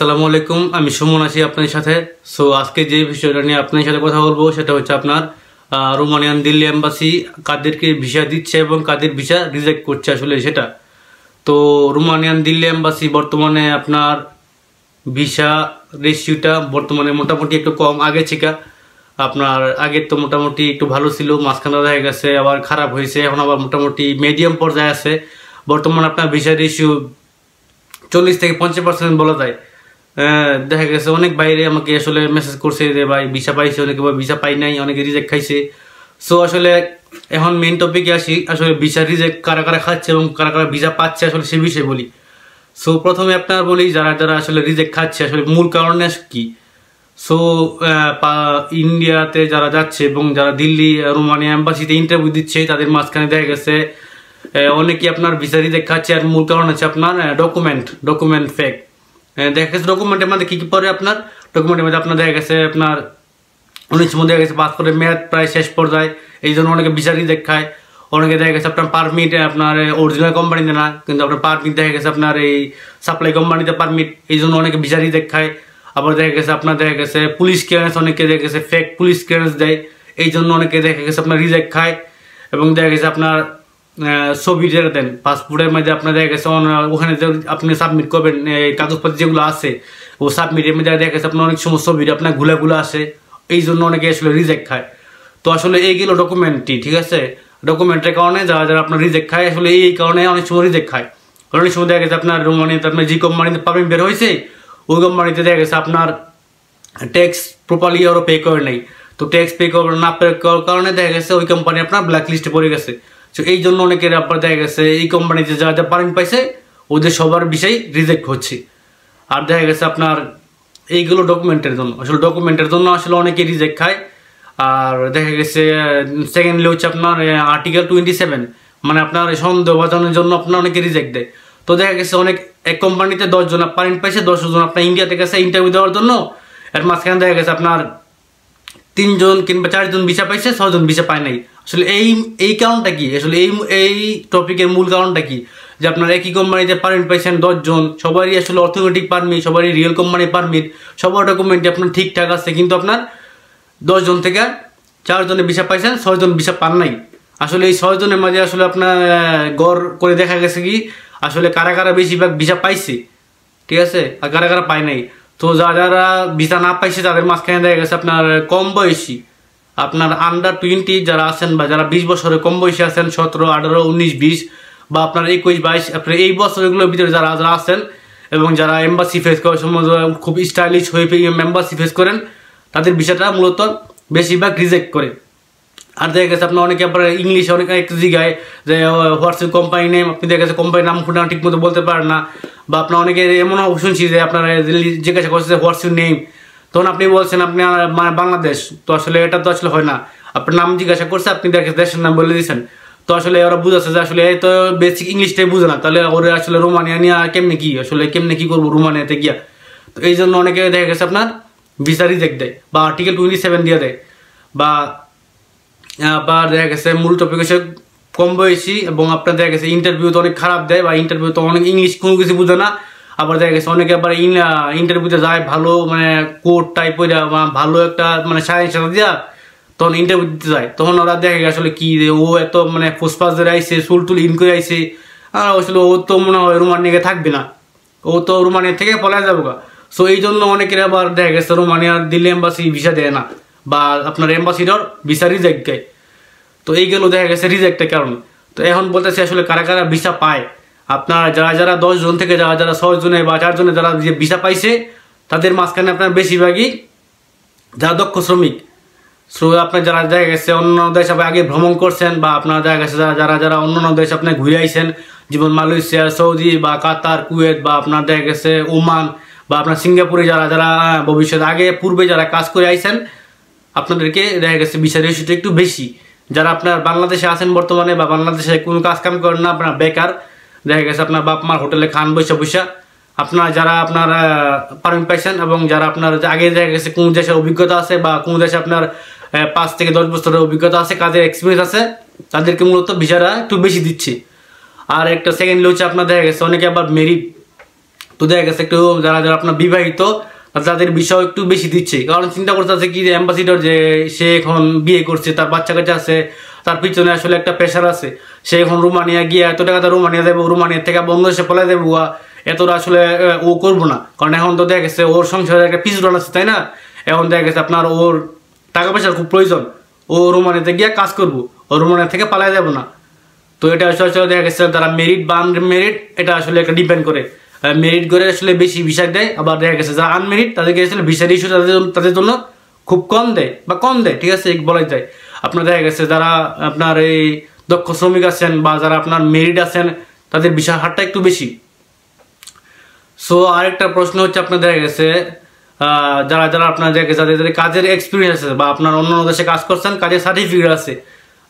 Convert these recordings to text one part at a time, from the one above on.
আসসালামু আলাইকুম, আমি সুমন আছি আপনার সাথে। সো আজকে যে বিষয়টা নিয়ে আপনার সাথে কথা বলবো সেটা হচ্ছে আপনার রোমানিয়ান দিল্লি এম্বাসি কাদেরকে ভিসা দিচ্ছে এবং কাদের ভিসা রিজেক্ট করছে আসলে সেটা। তো রোমানিয়ান দিল্লি এম্বাসি বর্তমানে আপনার ভিসা রেশিওটা বর্তমানে মোটামুটি একটু কম আগে থেকে। আপনার আগের তো মোটামুটি একটু ভালো ছিল, মাঝখানে দেখা গেছে আবার খারাপ হয়েছে, এখন আবার মোটামুটি মিডিয়াম পর্যায়ে আছে। বর্তমানে আপনার ভিসা রেশিও 40 থেকে 50% বলা যায়। দেখা গেছে অনেক বাইরে আমাকে আসলে মেসেজ করছে যে ভাই ভিসা পাইছে, অনেকে ভিসা পাই নাই, অনেকে রিজেক্ট খাইছে। সো আসলে এখন মেইন টপিকে আসি, আসলে ভিসা রিজেক্ট কারা কারা খাচ্ছে এবং কারা কারা ভিসা পাচ্ছে আসলে সে বিষয়ে বলি। সো প্রথমে আপনার বলি যারা যারা আসলে রিজেক্ট খাচ্ছে আসলে মূল কারণ কি। সো ইন্ডিয়াতে যারা যাচ্ছে এবং যারা দিল্লি রোমানিয়া এম্বাসিতে ইন্টারভিউ দিচ্ছে তাদের মাঝখানে দেখা গেছে অনেকেই আপনার ভিসা রিজেক্ট খাচ্ছে। আর মূল কারণ হচ্ছে আপনার ডকুমেন্ট ফেক। দেখা গেছে ডকুমেন্টের মধ্যে কী কী পড়ে, আপনার ডকুমেন্টের মধ্যে আপনার দেখা গেছে আপনার অনেক সময় দেখা গেছে পাসপোর্টের মেয়াদ প্রায় শেষ পর্যায়ে, এই জন্য অনেকে ভিসা রিজেক্ট খায়। অনেকে দেখা গেছে আপনার পারমিট আপনার অরিজিনাল কোম্পানিতে না, কিন্তু আপনার পারমিট দেখা গেছে আপনার এই সাপ্লাই কোম্পানিতে পারমিট, এই জন্য অনেকে ভিসা রিজেক্ট খায়। আবার দেখা গেছে আপনার দেখা গেছে পুলিশ ক্লিয়ারেন্স, অনেকে দেখা গেছে ফেক পুলিশ ক্লিয়ারেন্স দেয়, এই জন্য অনেকে দেখা গেছে আপনার রিজেক্ট খায়। এবং দেখা গেছে আপনার ছবি যেটা দেন পাসপোর্টের মধ্যে আপনার দেখা গেছে ওখানে যে আপনি সাবমিট করবেন কাগজপত্র যেগুলো আছে ও সাবমিটের মধ্যে দেখা গেছে আপনার অনেক সময় ছবি আপনার ঘুলা আসে, এই জন্য অনেকে আসলে রিজেক্ট খায়। তো আসলে এইগুলো ডকুমেন্টটি ঠিক আছে, ডকুমেন্টের কারণে যারা যারা আপনার রিজেক্ট খায় আসলে এই কারণে অনেক সময় রিজেক্ট খায়। অনেক সময় দেখা গেছে আপনার রোমানিয়াতে আপনার যে কোম্পানিতে পারমিট বের হয়েছে ওই কোম্পানিতে দেখা গেছে আপনার ট্যাক্স প্রপারলি আরও পে করে নেই। তো ট্যাক্স পে না পে করার কারণে দেখা গেছে ওই কোম্পানি আপনার ব্ল্যাক লিস্টে পড়ে গেছে। তো এই জন্য অনেকের আপনার দেখা গেছে এই কোম্পানিতে যা যা পারমিট পাইছে ওদের সবার বিষয় রিজেক্ট হচ্ছে। আর দেখা গেছে আপনার এইগুলো ডকুমেন্টের জন্য, আসলে ডকুমেন্টের জন্য আসলে অনেকে রিজেক্ট খায়। আর দেখা গেছে সেকেন্ডলি হচ্ছে আপনার আর্টিকেল 27, মানে আপনার সন্দেহভাজনের জন্য আপনার অনেকে রিজেক্ট দেয়। তো দেখা গেছে অনেক এক কোম্পানিতে 10 জন পারমিট পাইছে, 10 জন আপনার ইন্ডিয়াতে গেছে ইন্টারভিউ দেওয়ার জন্য, এর মাঝখানে দেখা গেছে আপনার 3 জন কিংবা 4 জন ভিসা পাইছে, 6 জন ভিসা পায় নাই। আসলে এই কারণটা কি, আসলে এই টপিকের মূল কারণটা কি যে আপনার একই কোম্পানিতে পারমিট পাইছেন 10 জন, সবারই আসলে অর্থনৈতিক পারমিট, সবারই রিয়েল কোম্পানির পারমিট, সবার ডকুমেন্টে আপনার ঠিকঠাক আছে, কিন্তু আপনার 10 জন থেকে 4 জনের ভিসা পাইছেন, 6 জন ভিসা পান নাই। আসলে এই 6 জনের মাঝে আসলে আপনার গড় করে দেখা গেছে কি আসলে কারা কারা বেশিরভাগ ভিসা পাইছে, ঠিক আছে, আর কারা কারা পায় নাই। তো যারা ভিসা না পাইছে তাদের মাঝখানে দেখা গেছে আপনার কম বয়সী, আপনার আন্ডার 20 যারা আছেন বা যারা 20 বছরের কম বয়সী আছেন, 17, 18, 19, 20 বা আপনার 21, 22 আপনার এই বছরগুলোর ভিতরে যারা যারা আছেন এবং যারা এম্বাসি ফেস করার সময় খুব স্টাইলিশ হয়ে এম্বাসি ফেস করেন, তাদের ভিসাটা মূলত বেশিরভাগ রিজেক্ট করে। আর দেখা গেছে আপনার অনেকে আপনার ইংলিশে অনেক এক জিগায় যে হোয়াটসঅ্যাপ কোম্পানি নেম, আপনি দেখা গেছে কোম্পানির নাম খুঁটা ঠিক মতো বলতে পারেন না, বা আপনার অনেকে এমন শুনছি যে আপনার জিজ্ঞাসা করছে যে হোয়াটসঅ্যাপ নেম, তখন আপনি বলছেন আপনি মানে বাংলাদেশ, তো আসলে এটা তো আসলে হয় না। আপনার নাম জিজ্ঞাসা করছে, আপনি দেখে দেশের নাম বলে দিয়েছেন, তো আসলে ওরা বুঝাচ্ছে যে আসলে তো বেসিক ইংলিশটাই বুঝে না, তাহলে ওরা আসলে রোমানিয়া নিয়ে কেমনে কি আসলে কেমনে কি করবো রোমানিয়াতে গিয়া। তো এই জন্য অনেকে দেখা গেছে আপনার ভিসা রিজেক্ট দেয় বা আর্টিকেল 27 দিয়ে দেয়। বা আবার দেখা গেছে মূল টপিক হচ্ছে কম বয়সী এবং আপনার দেখা গেছে ইন্টারভিউ তো অনেক খারাপ দেয় বা ইন্টারভিউ তো অনেক ইংলিশ কোনো কিছু বুঝে না। আবার দেখা গেছে অনেকে আবার ইন্টারভিউতে যায় ভালো মানে কোট টাইপ হয়ে বা ভালো একটা মানে সায়েন্স দিয়া তখন ইন্টারভিউ দিতে যায়, তখন ওরা দেখা গেছে আসলে কি ও এত মানে ফুসফাস ধরে আইসে, চুল টুল ইন করে আইসে, আসলে ও তো মনে হয় রোমানিয়াকে থাকবে না, ও তো রোমানিয়া থেকে পলায় যাবো গা। সো এই জন্য অনেকের আবার দেখা গেছে রোমানিয়ার দিল্লি এম্বাসি ভিসা দেয় না বা আপনার এম্বাসিডর ভিসা রিজেক্ট দেয়। তো এইগুলো দেখা গেছে রিজেক্টের কারণে। তো এখন বলতেছি আসলে কারা কারা ভিসা পায়। আপনার যারা যারা 10 জন থেকে যারা যারা 6 জনে বা 4 জনে যারা যে ভিসা পাইছে তাদের মাঝখানে আপনার বেশিরভাগই যারা দক্ষ শ্রমিক। আপনার যারা দেখা গেছে অন্য দেশ আগে ভ্রমণ করছেন বা আপনার দেখা গেছে যারা যারা অন্য দেশ আপনি ঘুরে আইছেন, যেমন মালয়েশিয়া, সৌদি বা কাতার, কুয়েত বা আপনার দেখা গেছে ওমান বা আপনার সিঙ্গাপুরে যারা যারা ভবিষ্যৎ আগে পূর্বে যারা কাজ করে আইছেন, আপনাদেরকে দেখা গেছে ভিসা রেশিওটা একটু বেশি। যারা আপনার বাংলাদেশে আছেন বর্তমানে বা বাংলাদেশে কোনো কাজ কাম করেন না, আপনার বেকার, দেখা গেছে আপনার বাপ মার হোটেলে খান বৈশা আপনার যারা আপনার পারমিট পাইছেন এবং যারা আপনার আগে দেখা গেছে কোন দেশের অভিজ্ঞতা আছে বা কোন দেশে আপনার 5 থেকে 10 বছরের অভিজ্ঞতা আছে, কাজের এক্সপিরিয়েন্স আছে, তাদেরকে মূলত ভিসাটা একটু বেশি দিচ্ছে। আর একটা সেকেন্ডলি হচ্ছে আপনার দেখা গেছে অনেকে আবার মেরিট তো দেখা গেছে একটু যারা যারা আপনার বিবাহিত তাদের বিষয় একটু বেশি দিচ্ছে, কারণ চিন্তা করতে আছে কি যে অ্যাম্বাসিডর যে সে এখন বিয়ে করছে, তার বাচ্চা কাচ্চা আছে, তার পিছনে আসলে একটা প্রেশার আছে। সে এখন রোমানিয়া গিয়ে এত টাকা রোমানিয়া দেবো, রোমানিয়া থেকে বন্ধ এসে পলাই দেবো, এতটা আসলে ও করবো না। কারণ এখন তো দেখা গেছে ওর সংসারে একটা পিছুটান আছে, তাই না? এখন দেখা গেছে আপনার ওর টাকা পয়সার খুব প্রয়োজন, ও রোমানিয়াতে গিয়ে কাজ করবো, ও রোমানিয়া থেকে পালাই যাবো না। তো এটা আসলে দেখা গেছে তারা মেরিট বা আনমেরিট এটা আসলে একটা ডিপেন্ড করে। মেরিট করে আসলে বেশি ভিসা দেয়, আবার দেখা গেছে যারা আনমেরিট তাদেরকে আসলে ভিসার ইস্যু তাদের জন্য খুব কম দেয় বা কম দেয়, ঠিক আছে, বলাই যায়। আপনার দেখা গেছে যারা আপনার এই দক্ষ শ্রমিক আছেন বা যারা আপনার মেরিট আছেন তাদের ভিসার হারটা একটু বেশি। সো আরেকটা প্রশ্ন হচ্ছে আপনার দেখা গেছে যারা যারা আপনার দেখা গেছে যাদের কাজের এক্সপিরিয়েন্স আছে বা আপনার অন্য দেশে কাজ করছেন, কাজের সার্টিফিকেট আছে,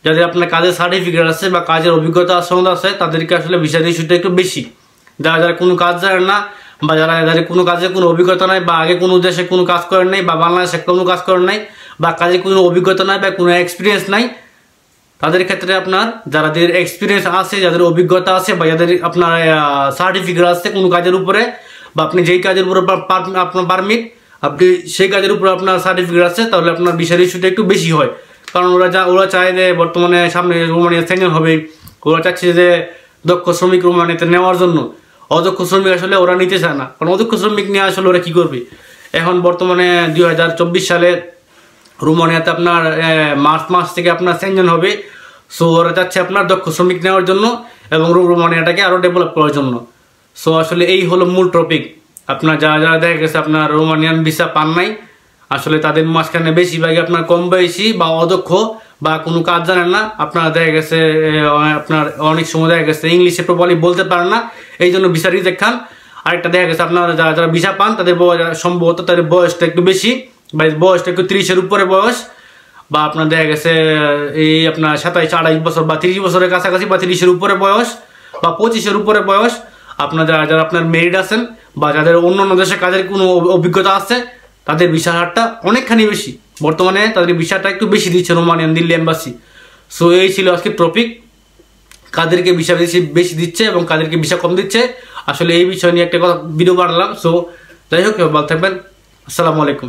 যাদের আপনার কাজের সার্টিফিকেট আছে বা কাজের অভিজ্ঞতা সনদ আছে, তাদেরকে আসলে ভিসার ইস্যুটা একটু বেশি। যারা যারা কোনো কাজ জানেন না বা যারা যাদের কোনো কাজে কোনো অভিজ্ঞতা নাই বা আগে কোনো দেশে কোনো কাজ করেন নাই বা বাংলাদেশে কোনো কাজ করেন নাই বা কাজে কোনো অভিজ্ঞতা নাই বা কোনো এক্সপিরিয়েন্স নাই, তাদের ক্ষেত্রে আপনার যাদের এক্সপিরিয়েন্স আছে, যাদের অভিজ্ঞতা আছে বা যাদের আপনার সার্টিফিকেট আছে কোনো কাজের উপরে, বা আপনি যেই কাজের উপরে আপনার পারমিট, আপনি সেই কাজের উপরে আপনার সার্টিফিকেট আছে, তাহলে আপনার ভিসার ইস্যুটা একটু বেশি হয়। কারণ ওরা চায় যে বর্তমানে সামনে রোমানিয়া সেঞ্জন হবে, ওরা চাচ্ছে যে দক্ষ শ্রমিক রোমানিয়াতে নেওয়ার জন্য। অদক্ষ শ্রমিক আসলে ওরা নিতে চায় না, কারণ অদক্ষ শ্রমিক নিয়ে আসলে ওরা কী করবে। এখন বর্তমানে 2024 সালে রোমানিয়াতে আপনার মার্চ মাস থেকে আপনার সেঞ্জন হবে। সো ওরা চাচ্ছে আপনার দক্ষ শ্রমিক নেওয়ার জন্য এবং রোমানিয়াটাকে আরও ডেভেলপ করার জন্য। সো আসলে এই হলো মূল টপিক। আপনার যারা যারা দেখা গেছে আপনার রোমানিয়ান ভিসা পান নাই, আসলে তাদের মাঝখানে বেশিরভাগই আপনার কম বয়সী বা অদক্ষ বা কোনো কাজ জানেন না। আপনারা দেখা গেছে আপনার অনেক সময় দেখা গেছে ইংলিশে প্রপারলি বলতে পারেন না, এই জন্য ভিসা রিজেক্ট খান। আরেকটা দেখা গেছে আপনারা যারা যারা ভিসা পান তাদের সম্ভবত তাদের বয়সটা একটু বেশি বা বয়সটা একটু 30-এর উপরে বয়স, বা আপনার দেখা গেছে এই আপনার 27-28 বছর বা 30 বছরের কাছাকাছি বা 30-এর উপরে বয়স বা 25-এর উপরে বয়স। আপনার যারা যারা আপনার মেরিট আছেন বা যাদের অন্য অন্য দেশে কাজের কোনো অভিজ্ঞতা আছে, তাদের ভিসার হারটা অনেকখানি বেশি। বর্তমানে তাদের ভিসাটা একটু বেশি দিচ্ছে রোমানিয়ান দিল্লি এম্বাসি। সো এই ছিল আজকের টপিক, কাদেরকে ভিসা বেশি দিচ্ছে এবং কাদেরকে ভিসা কম দিচ্ছে। আসলে এই বিষয় নিয়ে একটা ভিডিও বানালাম। সো যাই হোক, ভালো থাকবেন। আসসালামু আলাইকুম।